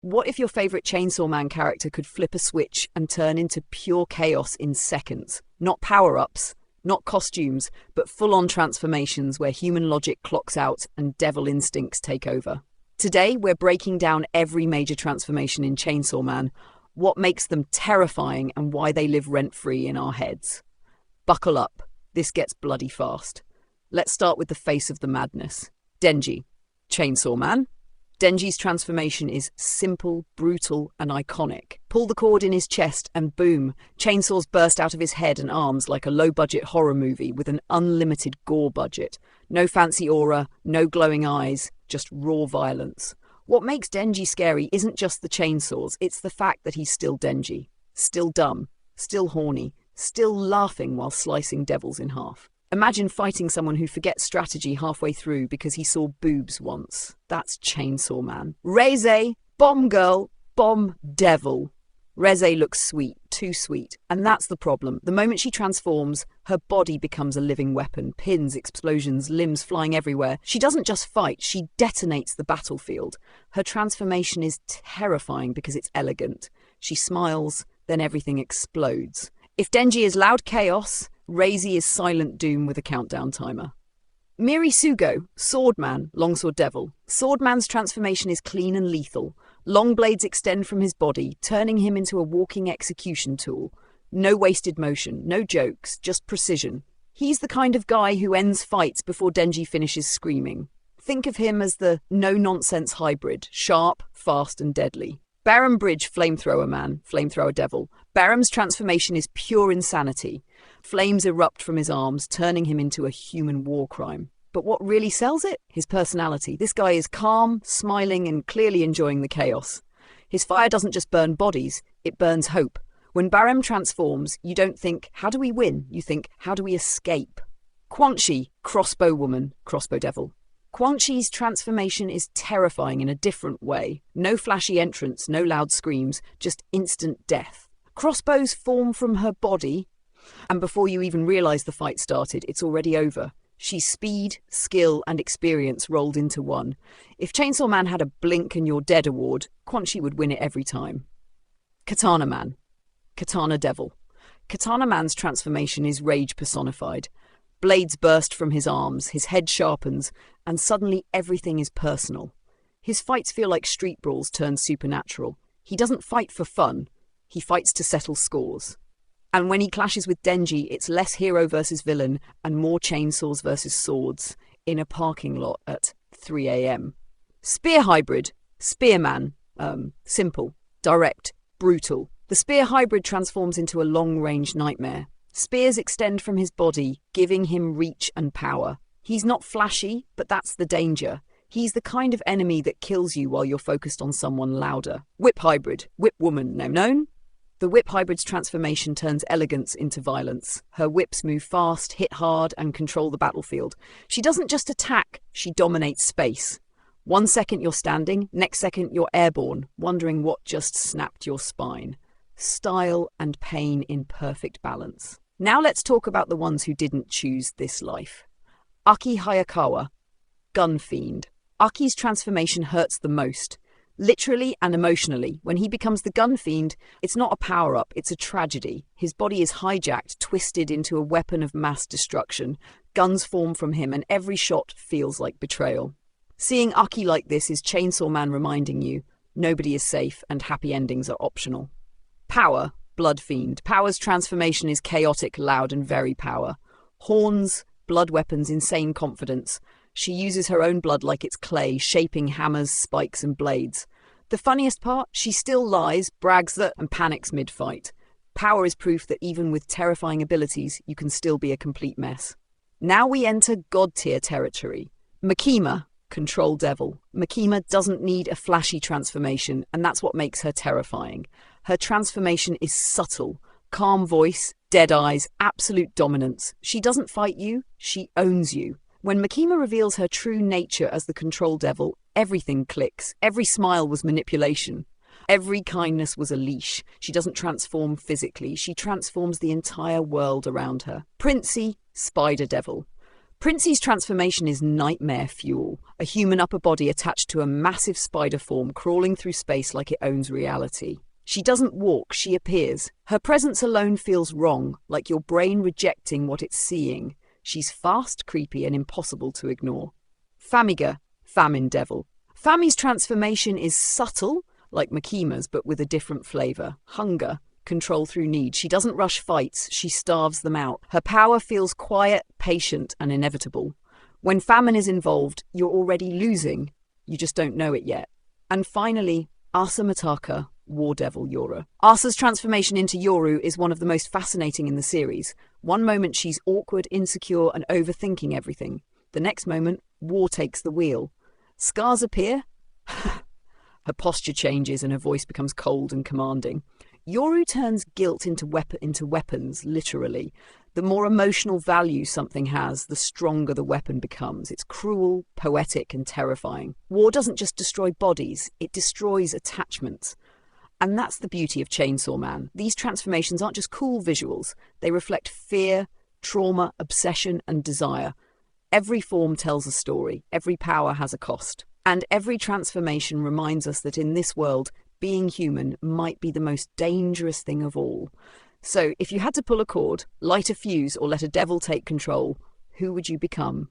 What if your favorite Chainsaw Man character could flip a switch and turn into pure chaos in seconds? Not power-ups, not costumes, but full-on transformations where human logic clocks out and devil instincts take over. Today, we're breaking down every major transformation in Chainsaw Man, what makes them terrifying and why they live rent-free in our heads. Buckle up, this gets bloody fast. Let's start with the face of the madness. Denji, Chainsaw Man. Denji's transformation is simple, brutal, and iconic. Pull the cord in his chest and boom, chainsaws burst out of his head and arms like a low-budget horror movie with an unlimited gore budget. No fancy aura, no glowing eyes, just raw violence. What makes Denji scary isn't just the chainsaws, it's the fact that he's still Denji. Still dumb, still horny, still laughing while slicing devils in half. Imagine fighting someone who forgets strategy halfway through because he saw boobs once. That's Chainsaw Man. Reze, bomb girl, bomb devil. Reze looks sweet, too sweet. And that's the problem. The moment she transforms, her body becomes a living weapon. Pins, explosions, limbs flying everywhere. She doesn't just fight, she detonates the battlefield. Her transformation is terrifying because it's elegant. She smiles, then everything explodes. If Denji is loud chaos, Reze is silent doom with a countdown timer. Miri Sugo, Swordman, Longsword Devil. Swordman's transformation is clean and lethal. Long blades extend from his body, turning him into a walking execution tool. No wasted motion, no jokes, just precision. He's the kind of guy who ends fights before Denji finishes screaming. Think of him as the no-nonsense hybrid, sharp, fast and deadly. Baram Bridge, Flamethrower Man, Flamethrower Devil. Baram's transformation is pure insanity. Flames erupt from his arms, turning him into a human war crime. But what really sells it? His personality. This guy is calm, smiling, and clearly enjoying the chaos. His fire doesn't just burn bodies, it burns hope. When Baram transforms, you don't think, how do we win? You think, how do we escape? Quan Chi, Crossbow Woman, Crossbow Devil. Quan Chi's transformation is terrifying in a different way. No flashy entrance, no loud screams, just instant death. Crossbows form from her body, and before you even realise the fight started, it's already over. She's speed, skill, and experience rolled into one. If Chainsaw Man had a Blink and You're Dead award, Quan Chi would win it every time. Katana Man, Katana Devil. Katana Man's transformation is rage personified. Blades burst from his arms, his head sharpens, and suddenly everything is personal. His fights feel like street brawls turned supernatural. He doesn't fight for fun, he fights to settle scores. And when he clashes with Denji, it's less hero versus villain and more chainsaws versus swords in a parking lot at 3 a.m. Spear Hybrid, Spearman, simple, direct, brutal. The Spear Hybrid transforms into a long-range nightmare. Spears extend from his body, giving him reach and power. He's not flashy, but that's the danger. He's the kind of enemy that kills you while you're focused on someone louder. Whip Hybrid, Whip Woman, known? The Whip Hybrid's transformation turns elegance into violence. Her whips move fast, hit hard, and control the battlefield. She doesn't just attack, she dominates space. 1 second you're standing, next second you're airborne, wondering what just snapped your spine. Style and pain in perfect balance. Now let's talk about the ones who didn't choose this life. Aki Hayakawa, Gun Fiend. Aki's transformation hurts the most. Literally and emotionally, when he becomes the Gun Fiend, it's not a power-up, it's a tragedy. His body is hijacked, twisted into a weapon of mass destruction. Guns form from him, and every shot feels like betrayal. Seeing Aki like this is Chainsaw Man reminding you, nobody is safe and happy endings are optional. Power, Blood Fiend. Power's transformation is chaotic, loud, and very power. Horns, blood weapons, insane confidence. She uses her own blood like it's clay, shaping hammers, spikes, and blades. The funniest part? She still lies, brags that, and panics mid-fight. Power is proof that even with terrifying abilities, you can still be a complete mess. Now we enter God-tier territory. Makima, Control Devil. Makima doesn't need a flashy transformation, and that's what makes her terrifying. Her transformation is subtle. Calm voice, dead eyes, absolute dominance. She doesn't fight you, she owns you. When Makima reveals her true nature as the Control Devil, everything clicks. Every smile was manipulation. Every kindness was a leash. She doesn't transform physically, she transforms the entire world around her. Princey, Spider Devil. Princey's transformation is nightmare fuel, a human upper body attached to a massive spider form crawling through space like it owns reality. She doesn't walk, she appears. Her presence alone feels wrong, like your brain rejecting what it's seeing. She's fast, creepy, and impossible to ignore. Famiga, Famine Devil. Fami's transformation is subtle, like Makima's, but with a different flavour. Hunger, control through need. She doesn't rush fights, she starves them out. Her power feels quiet, patient, and inevitable. When famine is involved, you're already losing. You just don't know it yet. And finally, Asa Mataka, War Devil Yoru. Asa's transformation into Yoru is one of the most fascinating in the series. One moment she's awkward, insecure, and overthinking everything. The next moment, war takes the wheel. Scars appear. Her posture changes and her voice becomes cold and commanding. Yoru turns guilt into weapons, literally. The more emotional value something has, the stronger the weapon becomes. It's cruel, poetic, and terrifying. War doesn't just destroy bodies, it destroys attachments. And that's the beauty of Chainsaw Man. These transformations aren't just cool visuals. They reflect fear, trauma, obsession, and desire. Every form tells a story. Every power has a cost. And every transformation reminds us that in this world, being human might be the most dangerous thing of all. So if you had to pull a cord, light a fuse, or let a devil take control, who would you become?